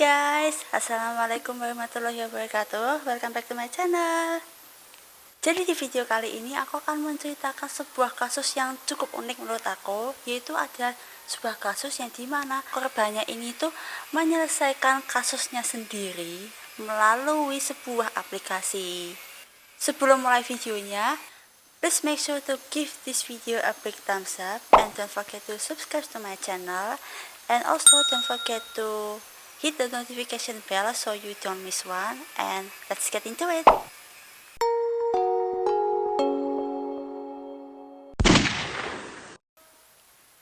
guys, assalamualaikum warahmatullahi wabarakatuh. Welcome back to my channel. Jadi di video kali ini aku akan menceritakan sebuah kasus yang cukup unik menurut aku, yaitu ada sebuah kasus yang dimana korbannya ini tuh menyelesaikan kasusnya sendiri melalui sebuah aplikasi. Sebelum mulai videonya, please make sure to give this video a big thumbs up and don't forget to subscribe to my channel, and also don't forget to hit the notification bell so you don't miss one, and let's get into it.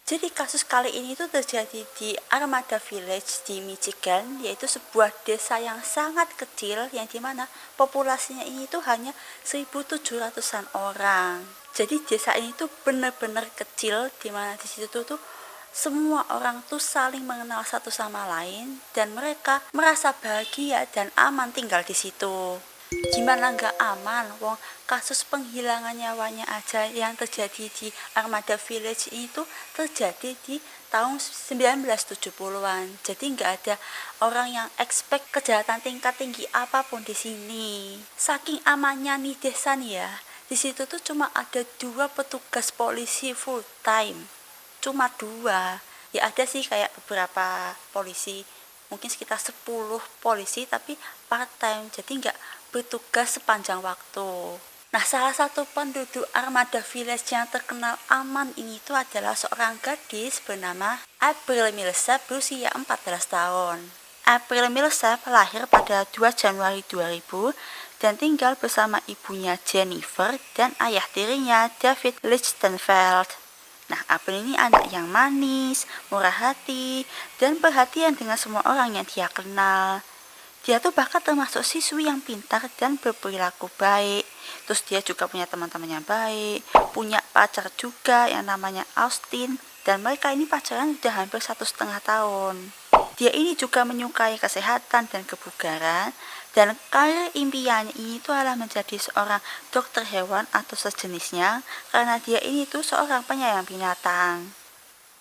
Jadi kasus kali ini tuh terjadi di Armada Village di Michigan, yaitu sebuah desa yang sangat kecil yang dimana populasinya ini tuh hanya 1.700-an orang. Jadi desa ini tuh benar-benar kecil, dimana di situ tuh semua orang tuh saling mengenal satu sama lain dan mereka merasa bahagia dan aman tinggal di situ. Gimana nggak aman, wong kasus penghilangan nyawanya aja yang terjadi di Armada Village itu terjadi di tahun 1970-an. Jadi nggak ada orang yang expect kejahatan tingkat tinggi apapun di sini. Saking amannya nih desa nih ya, di situ tuh cuma ada 2 petugas polisi full time. Cuma 2. Ya ada sih kayak beberapa polisi, mungkin sekitar 10 polisi tapi part time, jadi nggak bertugas sepanjang waktu. Nah, salah satu penduduk Armada Village yang terkenal aman ini itu adalah seorang gadis bernama April Millsap berusia 14 tahun. April Millsap lahir pada 2 Januari 2000 dan tinggal bersama ibunya Jennifer dan ayah tirinya David Lichtenfeld. Nah, April ini anak yang manis, murah hati, dan perhatian dengan semua orang yang dia kenal. Dia tuh bahkan termasuk siswi yang pintar dan berperilaku baik. Terus dia juga punya teman-teman yang baik, punya pacar juga yang namanya Austin, dan mereka ini pacaran sudah hampir 1,5 tahun. Dia ini juga menyukai kesehatan dan kebugaran, dan karir impiannya ini tuh adalah menjadi seorang dokter hewan atau sejenisnya, karena dia ini tuh seorang penyayang binatang.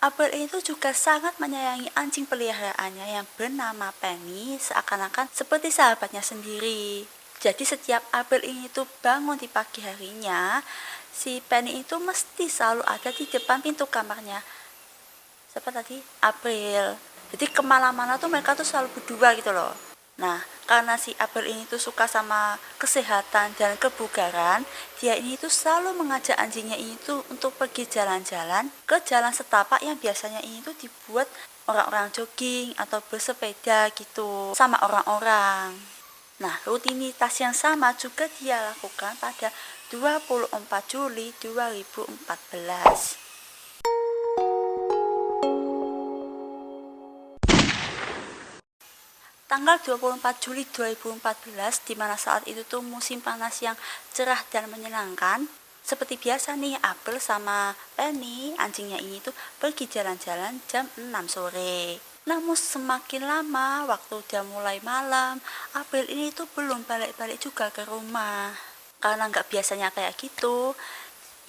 April itu juga sangat menyayangi anjing peliharaannya yang bernama Penny, seakan-akan seperti sahabatnya sendiri. Jadi setiap April ini tuh bangun di pagi harinya, si Penny itu mesti selalu ada di depan pintu kamarnya. Siapa tadi? April. Jadi kemana-mana tuh mereka tuh selalu berdua gitu loh. Nah, karena si April ini tuh suka sama kesehatan dan kebugaran, dia ini tuh selalu mengajak anjingnya ini tuh untuk pergi jalan-jalan ke jalan setapak yang biasanya ini tuh dibuat orang-orang jogging atau bersepeda gitu sama orang-orang. Nah, rutinitas yang sama juga dia lakukan pada 24 Juli 2014. Tanggal 24 Juli 2014, di mana saat itu tuh musim panas yang cerah dan menyenangkan. Seperti biasa nih, April sama Penny, anjingnya ini tuh pergi jalan-jalan jam 6 sore. Namun semakin lama, waktu udah mulai malam, April ini tuh belum balik-balik juga ke rumah. Karena nggak biasanya kayak gitu,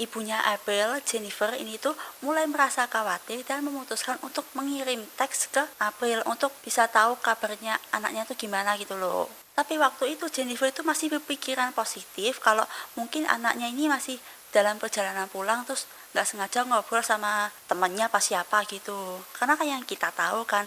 ibunya April, Jennifer ini tuh mulai merasa khawatir dan memutuskan untuk mengirim teks ke April untuk bisa tahu kabarnya anaknya tuh gimana gitu loh. Tapi waktu itu Jennifer itu masih berpikiran positif kalau mungkin anaknya ini masih dalam perjalanan pulang terus nggak sengaja ngobrol sama temannya pas siapa gitu. Karena kayak yang kita tahu kan,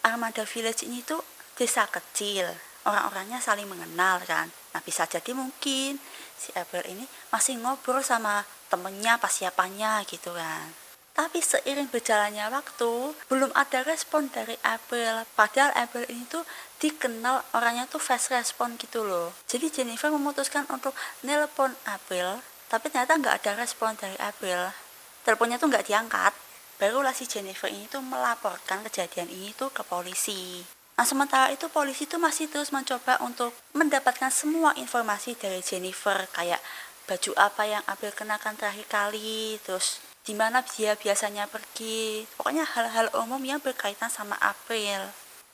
Armada Village ini tuh desa kecil, orang-orangnya saling mengenal kan. Nah, bisa jadi mungkin si April ini masih ngobrol sama temennya pas siapanya gitu kan. Tapi seiring berjalannya waktu, belum ada respon dari April. Padahal April ini tuh dikenal orangnya tuh fast respon gitu loh. Jadi Jennifer memutuskan untuk nelpon April, tapi ternyata nggak ada respon dari April. Teleponnya tuh nggak diangkat. Barulah si Jennifer ini tuh melaporkan kejadian ini tuh ke polisi. Nah, sementara itu polisi tuh masih terus mencoba untuk mendapatkan semua informasi dari Jennifer, kayak baju apa yang April kenakan terakhir kali, terus di mana dia biasanya pergi, pokoknya hal-hal umum yang berkaitan sama April.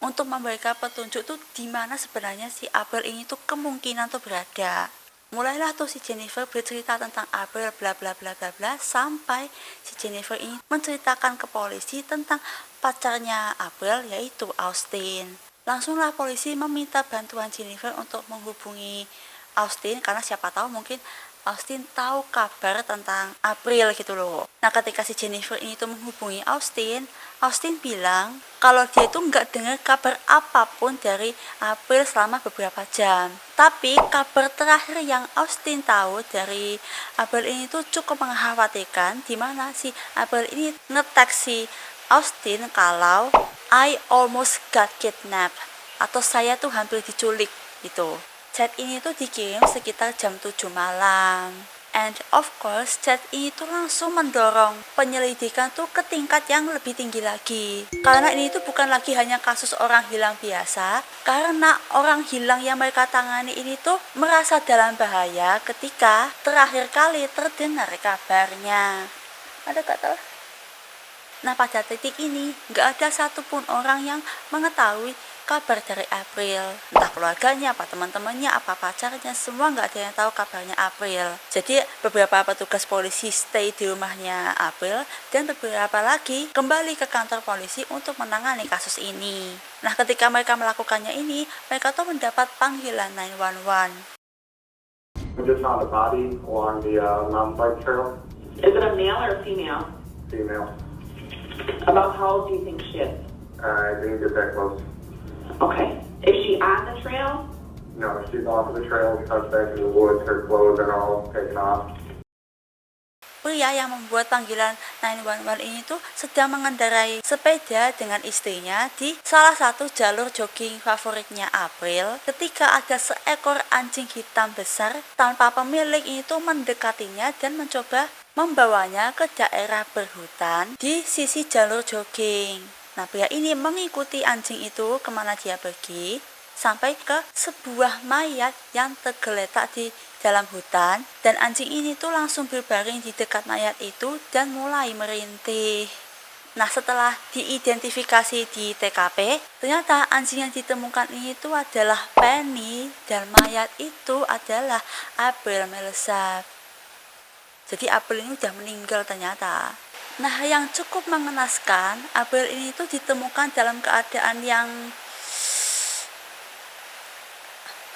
Untuk memberikan petunjuk tuh di mana sebenarnya si April ini tuh kemungkinan tuh berada. Mulailah tuh si Jennifer bercerita tentang April bla bla bla bla bla, sampai si Jennifer ini menceritakan ke polisi tentang pacarnya April, yaitu Austin. langsunglah polisi meminta bantuan Jennifer untuk menghubungi Austin, karena siapa tahu mungkin Austin tahu kabar tentang April gitu loh. Nah ketika si Jennifer ini tuh menghubungi Austin, Austin bilang kalau dia itu nggak dengar kabar apapun dari April selama beberapa jam. Tapi kabar terakhir yang Austin tahu dari April ini tuh cukup mengkhawatirkan, dimana si April ini nge-tag si Austin kalau I almost got kidnapped, atau saya tuh hampir diculik gitu. Chat ini tuh dikirim sekitar jam 7 malam. And of course, chat ini tuh langsung mendorong penyelidikan tuh ke tingkat yang lebih tinggi lagi. Karena ini tuh bukan lagi hanya kasus orang hilang biasa, karena orang hilang yang mereka tangani ini tuh merasa dalam bahaya ketika terakhir kali terdengar kabarnya. Ada kata? Nah pada titik ini nggak ada satupun orang yang mengetahui kabar dari April, entah keluarganya, apa teman-temannya, apa pacarnya, semua nggak ada yang tahu kabarnya April. Jadi beberapa petugas polisi stay di rumahnya April dan beberapa lagi kembali ke kantor polisi untuk menangani kasus ini. Nah ketika mereka melakukannya ini, mereka tuh mendapat panggilan 911. We just found a body along the mountain bike trail. Is it a male or a female? Female. About how old do you think she is? I didn't get that close. Okay. Is she on the trail? No, she's off of the trail, tucked back in the woods. Her clothes are all taken off. Pria yang membuat panggilan 911 ini tuh sedang mengendarai sepeda dengan istrinya di salah satu jalur jogging favoritnya April ketika ada seekor anjing hitam besar tanpa pemilik ini tuh mendekatinya dan mencoba membawanya ke daerah berhutan di sisi jalur jogging. Nah pria ini mengikuti anjing itu kemana dia pergi sampai ke sebuah mayat yang tergeletak di dalam hutan, dan anjing ini tuh langsung berbaring di dekat mayat itu dan mulai merintih. Nah setelah diidentifikasi di TKP, ternyata anjing yang ditemukan ini tuh adalah Penny dan mayat itu adalah April Millsap. Jadi April ini udah meninggal ternyata. Nah yang cukup mengenaskan, April ini tuh ditemukan dalam keadaan yang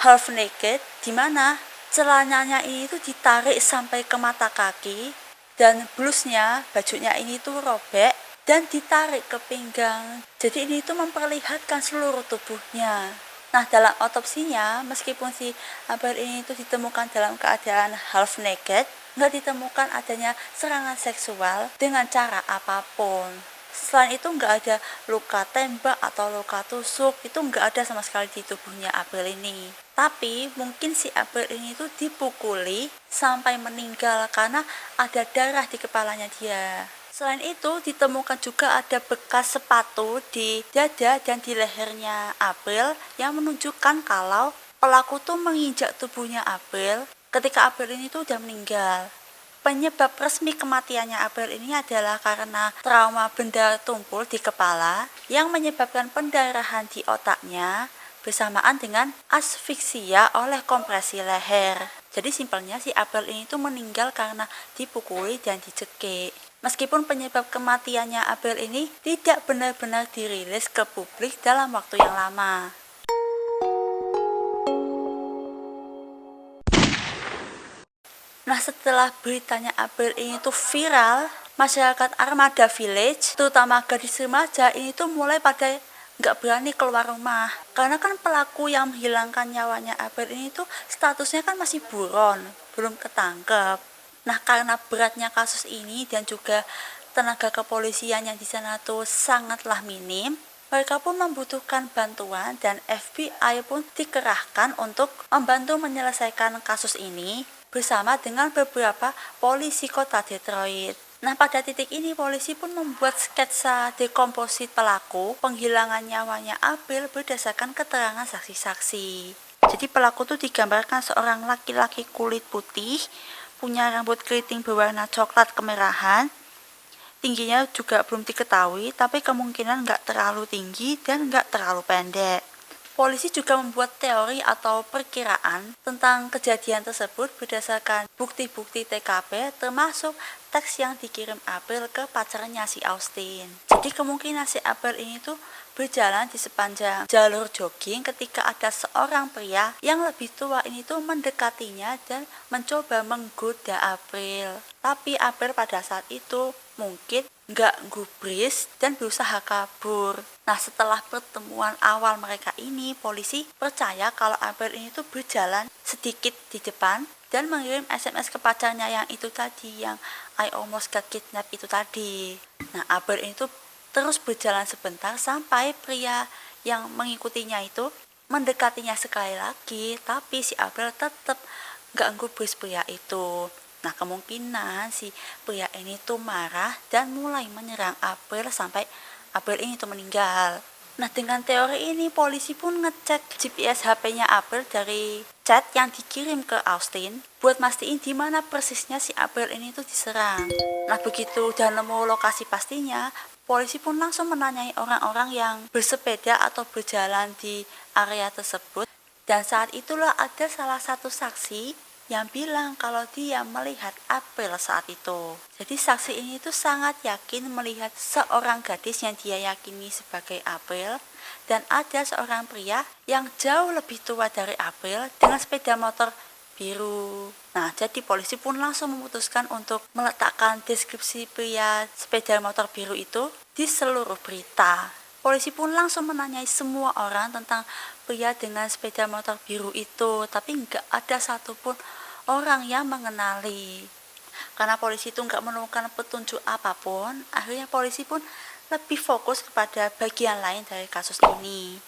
half naked, dimana celananya ini tuh ditarik sampai ke mata kaki, dan blusnya, bajunya ini tuh robek dan ditarik ke pinggang. Jadi ini tuh memperlihatkan seluruh tubuhnya. Nah dalam otopsinya, meskipun si April ini tuh ditemukan dalam keadaan half naked, nggak ditemukan adanya serangan seksual dengan cara apapun. Selain itu nggak ada luka tembak atau luka tusuk, itu nggak ada sama sekali di tubuhnya April ini. Tapi mungkin si April ini tuh dipukuli sampai meninggal karena ada darah di kepalanya dia. Selain itu ditemukan juga ada bekas sepatu di dada dan di lehernya April yang menunjukkan kalau pelaku tuh menginjak tubuhnya April ketika April ini tuh udah meninggal. Penyebab resmi kematiannya April ini adalah karena trauma benda tumpul di kepala yang menyebabkan pendarahan di otaknya bersamaan dengan asfiksia oleh kompresi leher. Jadi simpelnya si April ini tuh meninggal karena dipukuli dan dicekik. Meskipun penyebab kematiannya April ini tidak benar-benar dirilis ke publik dalam waktu yang lama. Nah setelah beritanya April ini tuh viral, masyarakat Armada Village, terutama gadis remaja ini tuh mulai pada nggak berani keluar rumah. Karena kan pelaku yang menghilangkan nyawanya April ini tuh statusnya kan masih buron, belum ketangkep. Nah karena beratnya kasus ini dan juga tenaga kepolisian yang di sana tuh sangatlah minim, mereka pun membutuhkan bantuan dan FBI pun dikerahkan untuk membantu menyelesaikan kasus ini bersama dengan beberapa polisi kota Detroit. Nah pada titik ini polisi pun membuat sketsa dekomposit pelaku penghilangan nyawanya April berdasarkan keterangan saksi-saksi. Jadi pelaku tuh digambarkan seorang laki-laki kulit putih, punya rambut keriting berwarna coklat kemerahan, tingginya juga belum diketahui tapi kemungkinan nggak terlalu tinggi dan nggak terlalu pendek. Polisi juga membuat teori atau perkiraan tentang kejadian tersebut berdasarkan bukti-bukti TKP termasuk teks yang dikirim April ke pacarnya si Austin. Jadi kemungkinan si April ini tuh berjalan di sepanjang jalur jogging ketika ada seorang pria yang lebih tua ini tuh mendekatinya dan mencoba menggoda April. Tapi April pada saat itu mungkin nggak gubris dan berusaha kabur. Nah, setelah pertemuan awal mereka ini, polisi percaya kalau April ini tuh berjalan sedikit di depan dan mengirim SMS ke pacarnya yang itu tadi, yang I almost got kidnapped itu tadi. Nah, April ini tuh terus berjalan sebentar sampai pria yang mengikutinya itu mendekatinya sekali lagi, tapi si April tetap nggak gubris pria itu. Nah, kemungkinan si pria ini tuh marah dan mulai menyerang April sampai April ini tuh meninggal. Nah, dengan teori ini polisi pun ngecek GPS HP-nya April dari chat yang dikirim ke Austin buat mastiin di mana persisnya si April ini tuh diserang. Nah, begitu udah nemu lokasi pastinya, polisi pun langsung menanyai orang-orang yang bersepeda atau berjalan di area tersebut. Dan saat itulah ada salah satu saksi yang bilang kalau dia melihat April saat itu. Jadi saksi ini tuh sangat yakin melihat seorang gadis yang dia yakini sebagai April, dan ada seorang pria yang jauh lebih tua dari April dengan sepeda motor biru. Nah, jadi polisi pun langsung memutuskan untuk meletakkan deskripsi pria sepeda motor biru itu di seluruh berita. Polisi pun langsung menanyai semua orang tentang pria dengan sepeda motor biru itu, tapi nggak ada satupun orang yang mengenali. Karena polisi itu nggak menemukan petunjuk apapun, akhirnya polisi pun lebih fokus kepada bagian lain dari kasus ini.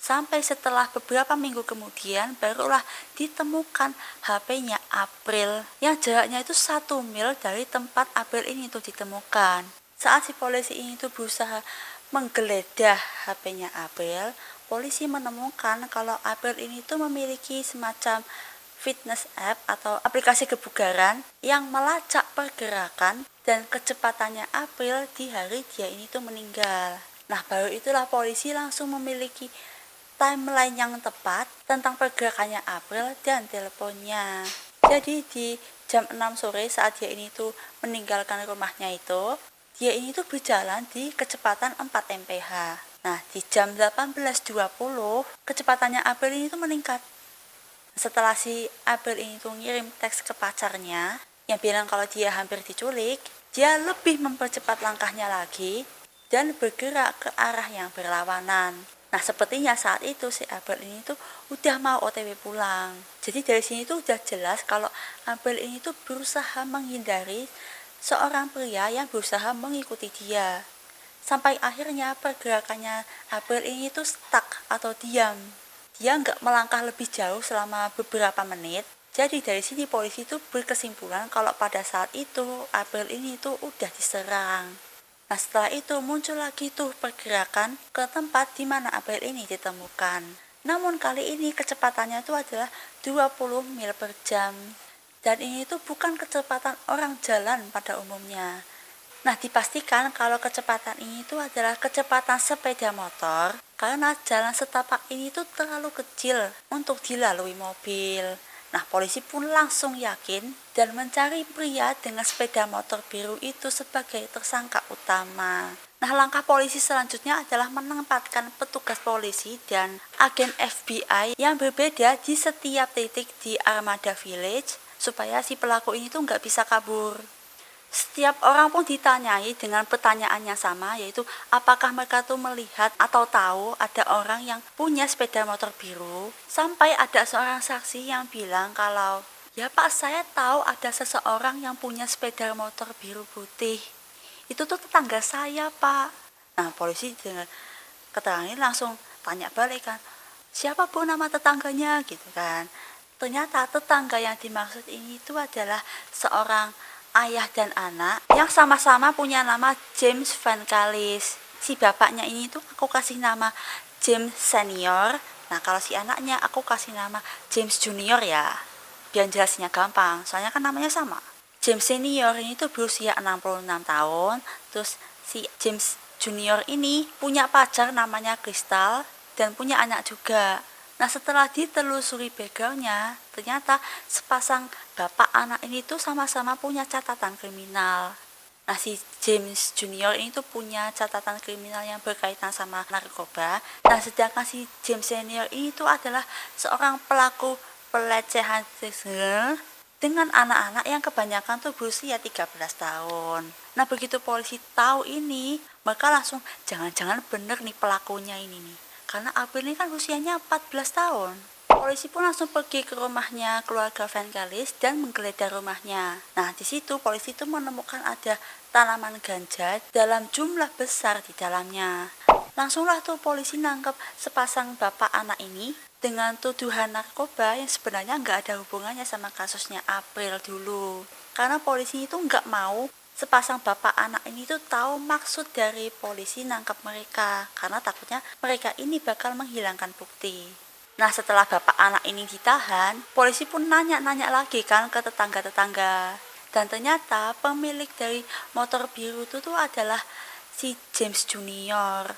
Sampai setelah beberapa minggu kemudian barulah ditemukan HP-nya April yang jaraknya itu 1 mil dari tempat April ini tuh ditemukan. Saat si polisi ini tuh berusaha menggeledah HP-nya April, polisi menemukan kalau April ini tuh memiliki semacam fitness app atau aplikasi kebugaran yang melacak pergerakan dan kecepatannya April di hari dia ini tuh meninggal. Nah, baru itulah polisi langsung memiliki timeline yang tepat tentang pergerakannya April dan teleponnya. Jadi di jam 6 sore saat dia ini tuh meninggalkan rumahnya itu, dia ini tuh berjalan di kecepatan 4 mph. Nah, di jam 18.20 kecepatannya April ini tuh meningkat. Setelah si April ini tuh ngirim teks ke pacarnya yang bilang kalau dia hampir diculik, dia lebih mempercepat langkahnya lagi dan bergerak ke arah yang berlawanan. Nah, sepertinya saat itu si April ini tuh udah mau OTW pulang. Jadi dari sini tuh udah jelas kalau April ini tuh berusaha menghindari seorang pria yang berusaha mengikuti dia. Sampai akhirnya pergerakannya April ini tuh stuck atau diam. Dia nggak melangkah lebih jauh selama beberapa menit. Jadi dari sini polisi tuh berkesimpulan kalau pada saat itu April ini tuh udah diserang. Nah, setelah itu muncul lagi tuh pergerakan ke tempat di mana April ini ditemukan. Namun kali ini kecepatannya itu adalah 20 mil per jam. Dan ini tuh bukan kecepatan orang jalan pada umumnya. Nah, dipastikan kalau kecepatan ini tuh adalah kecepatan sepeda motor karena jalan setapak ini tuh terlalu kecil untuk dilalui mobil. Nah, polisi pun langsung yakin dan mencari pria dengan sepeda motor biru itu sebagai tersangka utama. Nah, langkah polisi selanjutnya adalah menempatkan petugas polisi dan agen FBI yang berbeda di setiap titik di Armada Village supaya si pelaku ini tuh nggak bisa kabur. Setiap orang pun ditanyai dengan pertanyaan yang sama, yaitu apakah mereka tuh melihat atau tahu ada orang yang punya sepeda motor biru. Sampai ada seorang saksi yang bilang kalau, ya Pak, saya tahu ada seseorang yang punya sepeda motor biru putih. Itu tuh tetangga saya, Pak. Nah, polisi dengan keterangan ini langsung tanya balik kan, siapa pun nama tetangganya gitu kan. Ternyata tetangga yang dimaksud ini itu adalah seorang ayah dan anak yang sama-sama punya nama James Van Callis. Si bapaknya ini tuh aku kasih nama James Senior. Nah, kalau si anaknya aku kasih nama James Junior ya. Biar jelasnya gampang, soalnya kan namanya sama. James Senior ini tuh berusia 66 tahun, terus si James Junior ini punya pacar namanya Crystal dan punya anak juga. Nah, setelah ditelusuri backgroundnya, ternyata sepasang bapak anak ini tuh sama-sama punya catatan kriminal. Nah, si James Junior ini tuh punya catatan kriminal yang berkaitan sama narkoba. Nah, sedangkan si James Senior ini tuh adalah seorang pelaku pelecehan seksual dengan anak-anak yang kebanyakan tuh berusia 13 tahun. Nah, begitu polisi tahu ini, mereka langsung jangan-jangan bener nih pelakunya ini nih. Karena April ini kan usianya 14 tahun. Polisi pun langsung pergi ke rumahnya keluarga Vangelis dan menggeledah rumahnya. Nah, di situ polisi itu menemukan ada tanaman ganja dalam jumlah besar di dalamnya. Langsunglah tuh polisi nangkep sepasang bapak anak ini dengan tuduhan narkoba yang sebenarnya nggak ada hubungannya sama kasusnya April dulu. Karena polisi itu nggak mau sepasang bapak anak ini tuh tahu maksud dari polisi nangkep mereka, karena takutnya mereka ini bakal menghilangkan bukti. Nah, setelah bapak anak ini ditahan, polisi pun nanya-nanya lagi kan ke tetangga-tetangga. Dan ternyata pemilik dari motor biru itu tuh adalah si James Junior.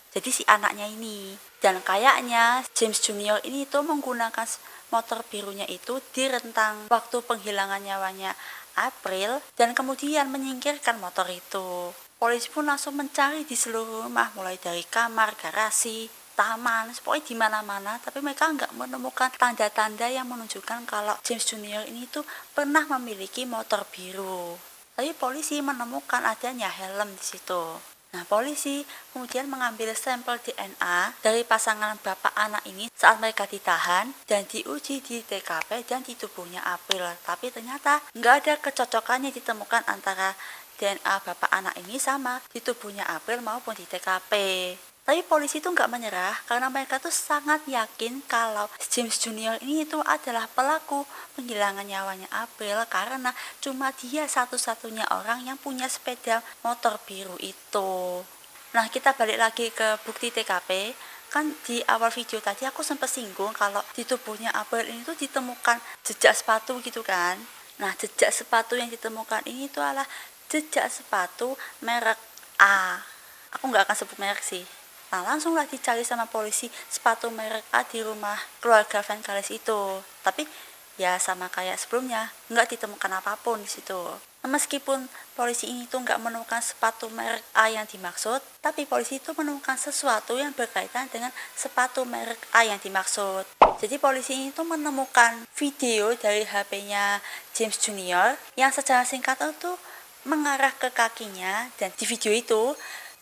Jadi si anaknya ini. Dan kayaknya James Junior ini tuh menggunakan motor birunya itu di rentang waktu penghilangan nyawanya April dan kemudian menyingkirkan motor itu. Polisi pun langsung mencari di seluruh rumah, mulai dari kamar, garasi, taman, pokoknya di mana-mana, tapi mereka nggak menemukan tanda-tanda yang menunjukkan kalau James Junior ini tuh pernah memiliki motor biru. Tapi polisi menemukan adanya helm di situ. Nah, polisi kemudian mengambil sampel DNA dari pasangan bapak anak ini saat mereka ditahan dan diuji di TKP dan di tubuhnya April. Tapi ternyata nggak ada kecocokannya ditemukan antara DNA bapak anak ini sama di tubuhnya April maupun di TKP. Tapi polisi itu nggak menyerah karena mereka tuh sangat yakin kalau James Junior ini itu adalah pelaku penghilangan nyawanya April karena cuma dia satu-satunya orang yang punya sepeda motor biru itu. Nah, kita balik lagi ke bukti TKP. Kan di awal video tadi aku sempat singgung kalau di tubuhnya April ini tuh ditemukan jejak sepatu gitu kan. Nah, jejak sepatu yang ditemukan ini tuh adalah jejak sepatu merek A. Aku nggak akan sebut merek sih. Nah, langsunglah dicari sama polisi sepatu merek A di rumah keluarga Vangelis itu. Tapi ya sama kayak sebelumnya, nggak ditemukan apapun di situ. Nah, meskipun polisi ini tuh nggak menemukan sepatu merek A yang dimaksud, tapi polisi itu menemukan sesuatu yang berkaitan dengan sepatu merek A yang dimaksud. Jadi polisi ini tuh menemukan video dari HP-nya James Junior yang secara singkat itu mengarah ke kakinya, dan di video itu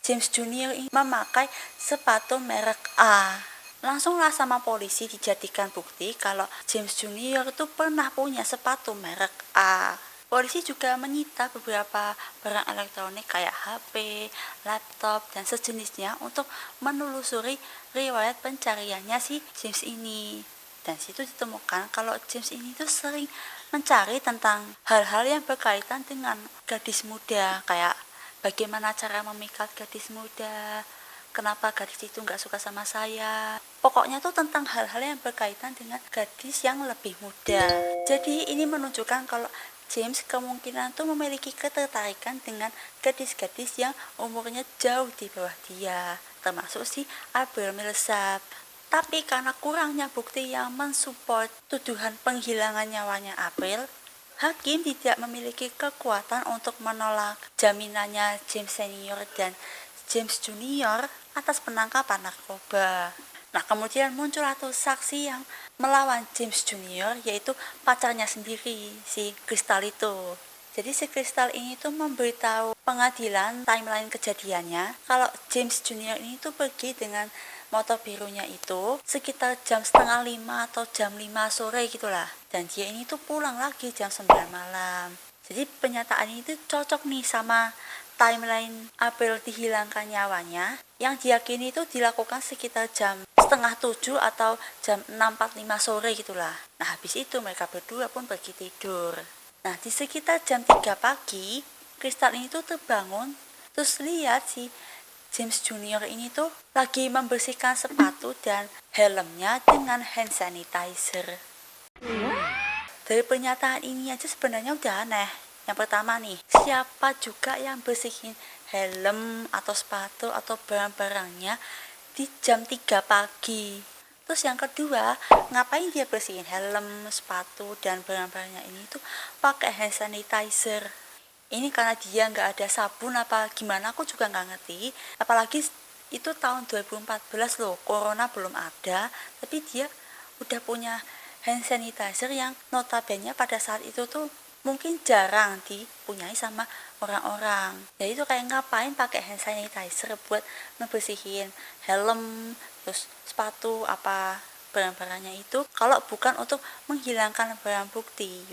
James Junior ini memakai sepatu merek A. Langsunglah sama polisi dijadikan bukti kalau James Junior itu pernah punya sepatu merek A. Polisi juga menyita beberapa barang elektronik kayak HP, laptop, dan sejenisnya untuk menelusuri riwayat pencariannya si James ini. Dan situ ditemukan kalau James ini tuh sering mencari tentang hal-hal yang berkaitan dengan gadis muda, kayak bagaimana cara memikat gadis muda, kenapa gadis itu nggak suka sama saya. Pokoknya tuh tentang hal-hal yang berkaitan dengan gadis yang lebih muda. Jadi ini menunjukkan kalau James kemungkinan tuh memiliki ketertarikan dengan gadis-gadis yang umurnya jauh di bawah dia, termasuk si April Millsap. Tapi karena kurangnya bukti yang mensupport tuduhan penghilangan nyawanya April, hakim tidak memiliki kekuatan untuk menolak jaminannya James Senior dan James Junior atas penangkapan narkoba. Nah, kemudian muncul satu saksi yang melawan James Junior, yaitu pacarnya sendiri, si Crystal itu. Jadi si Crystal ini tuh memberitahu pengadilan timeline kejadiannya kalau James Junior ini tuh pergi dengan motor birunya itu sekitar jam 4:30 atau jam 5 sore gitulah. Dan dia ini tuh pulang lagi jam 9 malam. Jadi pernyataan ini tuh cocok nih sama timeline April dihilangkan nyawanya yang diyakini itu dilakukan sekitar jam 6:30 atau jam 6:45 sore gitulah. Nah, habis itu mereka berdua pun pergi tidur. Nah, di sekitar jam 3 pagi, Crystal ini tuh terbangun, terus lihat si James Junior ini tuh lagi membersihkan sepatu dan helmnya dengan hand sanitizer. Dari pernyataan ini aja sebenarnya udah aneh. Yang pertama nih, siapa juga yang bersihin helm atau sepatu atau barang-barangnya di jam 3 pagi. Terus yang kedua, ngapain dia bersihin helm, sepatu, dan barang-barangnya ini tuh pakai hand sanitizer. Ini karena dia nggak ada sabun apa gimana, aku juga nggak ngerti. Apalagi itu tahun 2014 loh, corona belum ada, tapi dia udah punya hand sanitizer yang notabene pada saat itu tuh mungkin jarang dipunyai sama orang-orang. Jadi itu kayak ngapain pakai hand sanitizer buat ngebersihin helm, terus sepatu apa barang-barangnya itu, kalau bukan untuk menghilangkan barang bukti,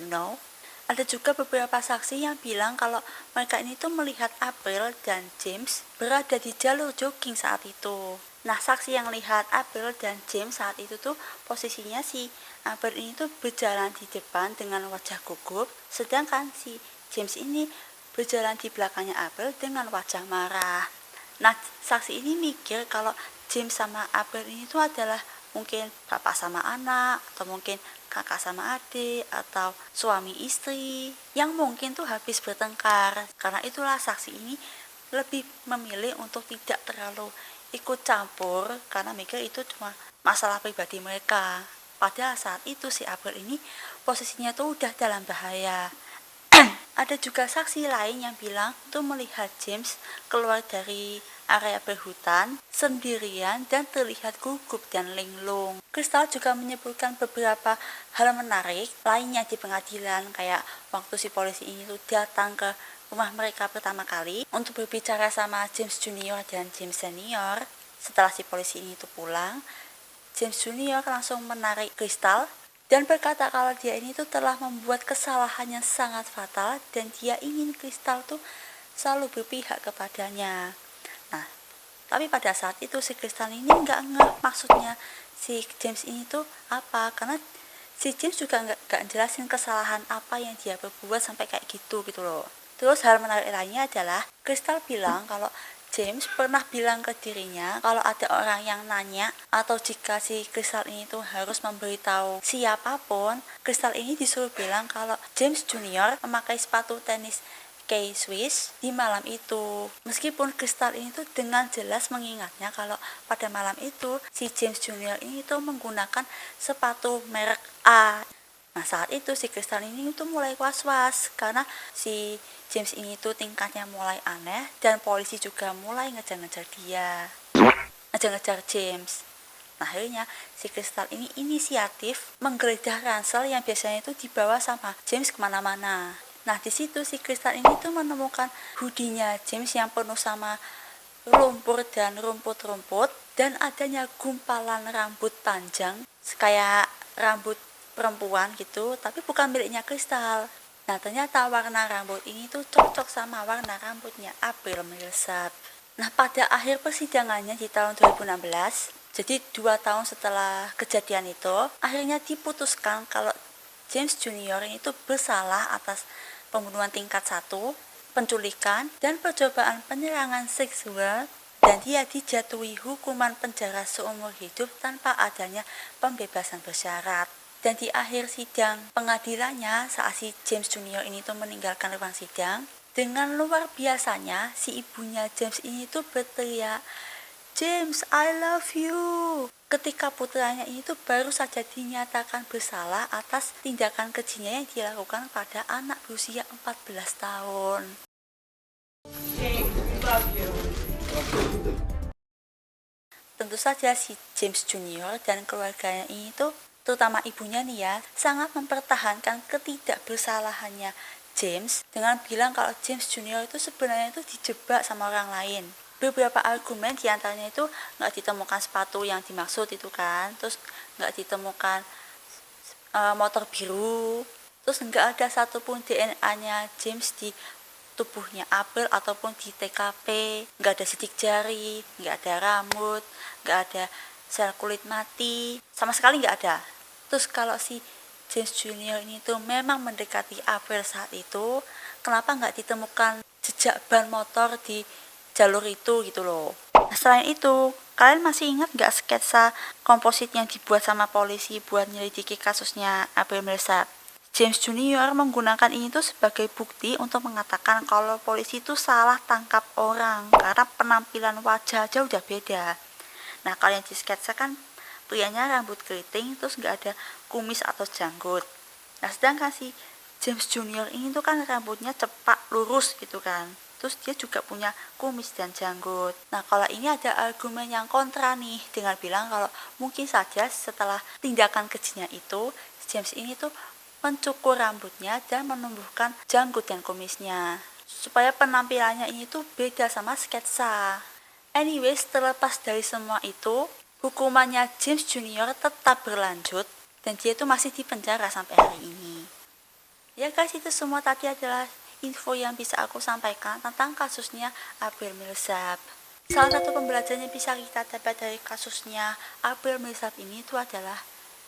Ada juga beberapa saksi yang bilang kalau mereka ini tuh melihat April dan James berada di jalur jogging saat itu. Nah, saksi yang lihat April dan James saat itu tuh posisinya si April ini tuh berjalan di depan dengan wajah gugup, sedangkan si James ini berjalan di belakangnya April dengan wajah marah. Nah, saksi ini mikir kalau James sama April ini tuh adalah mungkin bapak sama anak, atau mungkin kakak sama adik, atau suami istri yang mungkin tuh habis bertengkar. Karena itulah saksi ini lebih memilih untuk tidak terlalu ikut campur, karena mikir itu cuma masalah pribadi mereka. Padahal saat itu si April ini posisinya tuh udah dalam bahaya. Ada juga saksi lain yang bilang tuh melihat James keluar dari area berhutan sendirian dan terlihat gugup dan linglung. Crystal juga menyebutkan beberapa hal menarik lainnya di pengadilan, kayak waktu si polisi ini tuh datang ke rumah mereka pertama kali untuk berbicara sama James Junior dan James Senior. Setelah si polisi ini tuh pulang, James Junior langsung menarik Crystal dan berkata kalau dia ini tuh telah membuat kesalahan yang sangat fatal dan dia ingin Crystal tuh selalu berpihak kepadanya. Nah, tapi pada saat itu si Crystal ini nggak ngeh maksudnya si James ini tuh apa, karena si James juga nggak jelasin kesalahan apa yang dia berbuat sampai kayak gitu loh. Terus hal menarik lainnya adalah Crystal bilang kalau James pernah bilang ke dirinya kalau ada orang yang nanya atau jika si Crystal ini tuh harus memberitahu siapapun, Crystal ini disuruh bilang kalau James Junior memakai sepatu tenis K-Swiss di malam itu. Meskipun Crystal ini tuh dengan jelas mengingatnya kalau pada malam itu si James Junior ini tuh menggunakan sepatu merek A. Nah, saat itu si Crystal ini tuh mulai was-was karena si James ini tuh tingkahnya mulai aneh dan polisi juga mulai ngejar-ngejar dia, ngejar-ngejar James. Nah, akhirnya si Crystal ini inisiatif menggeledah ransel yang biasanya itu dibawa sama James kemana-mana. Nah, di situ si Crystal ini tuh menemukan hoodie-nya James yang penuh sama lumpur dan rumput-rumput dan adanya gumpalan rambut panjang kayak rambut perempuan gitu, tapi bukan miliknya Crystal. Nah, ternyata warna rambut ini tuh cocok sama warna rambutnya April Millsap. Nah, pada akhir persidangannya di tahun 2016, jadi 2 tahun setelah kejadian itu, akhirnya diputuskan kalau James Junior ini tuh bersalah atas pembunuhan tingkat 1, penculikan, dan percobaan penyerangan seksual, dan dia dijatuhi hukuman penjara seumur hidup tanpa adanya pembebasan bersyarat. Dan di akhir sidang pengadilannya, saat si James Junior ini tuh meninggalkan ruang sidang, dengan luar biasanya si ibunya James ini tuh berteriak, "James, I love you," ketika putranya ini tuh baru saja dinyatakan bersalah atas tindakan kejinya yang dilakukan pada anak berusia 14 tahun. James, we love you. Tentu saja si James Junior dan keluarganya ini tuh, terutama ibunya nih ya, sangat mempertahankan ketidakbersalahannya James dengan bilang kalau James Junior itu sebenarnya itu dijebak sama orang lain. Beberapa argumen diantaranya itu nggak ditemukan sepatu yang dimaksud itu kan, terus nggak ditemukan motor biru, terus nggak ada satupun DNA-nya James di tubuhnya April ataupun di TKP, nggak ada sidik jari, nggak ada rambut, nggak ada sel kulit mati, sama sekali nggak ada. Terus kalau si James Junior ini tuh memang mendekati April saat itu, kenapa nggak ditemukan jejak ban motor di jalur itu gitu loh. Nah, selain itu, kalian masih ingat nggak sketsa komposit yang dibuat sama polisi buat nyelidiki kasusnya April Millsap? James Junior menggunakan ini tuh sebagai bukti untuk mengatakan kalau polisi itu salah tangkap orang karena penampilan wajah aja udah beda. Nah, kalau yang di sketsa kan prianya rambut keriting terus nggak ada kumis atau janggut. Nah, sedangkan si James Junior ini tuh kan rambutnya cepak lurus gitu kan. Terus dia juga punya kumis dan janggut. Nah, kalau ini ada argumen yang kontra nih dengan bilang kalau mungkin saja setelah tindakan kejinya itu James ini tuh mencukur rambutnya dan menumbuhkan janggut dan kumisnya supaya penampilannya ini tuh beda sama sketsa. Anyways, terlepas dari semua itu, hukumannya James Junior tetap berlanjut dan dia itu masih di penjara sampai hari ini. Ya guys, itu semua tadi adalah info yang bisa aku sampaikan tentang kasusnya April Millsap. Salah satu pembelajaran yang bisa kita dapat dari kasusnya April Millsap ini itu adalah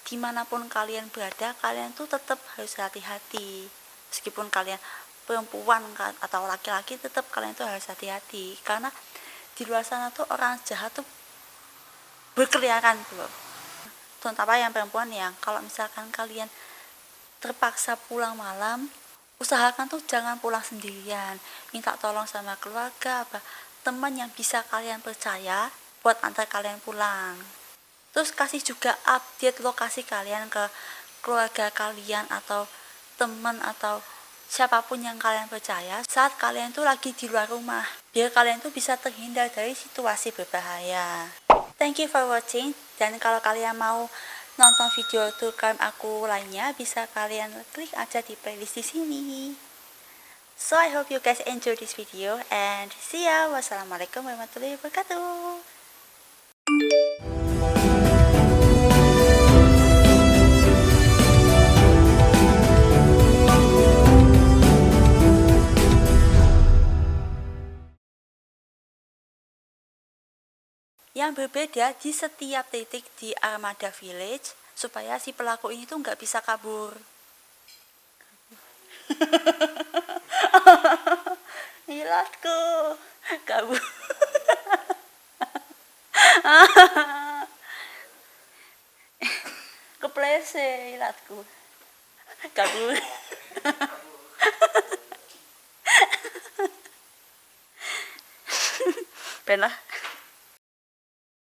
dimanapun kalian berada, kalian tuh tetap harus hati-hati. Meskipun kalian perempuan atau laki-laki, tetap kalian tuh harus hati-hati karena di luar sana tuh orang jahat tuh berkeliaran tuh. Terutama yang perempuan, yang kalau misalkan kalian terpaksa pulang malam, usahakan tuh jangan pulang sendirian, minta tolong sama keluarga, teman yang bisa kalian percaya buat antar kalian pulang. Terus kasih juga update lokasi kalian ke keluarga kalian atau teman atau siapapun yang kalian percaya saat kalian tuh lagi di luar rumah, biar kalian tuh bisa terhindar dari situasi berbahaya. Thank you for watching, dan kalau kalian mau nonton video true crime aku lainnya, bisa kalian klik aja di playlist di sini. So I hope you guys enjoy this video and see ya. Wassalamualaikum warahmatullahi wabarakatuh. Yang berbeda di setiap titik di Armada Village supaya si pelaku ini tuh nggak bisa kabur. Ilatku kabur. Keplese ilatku kabur. Ben lah.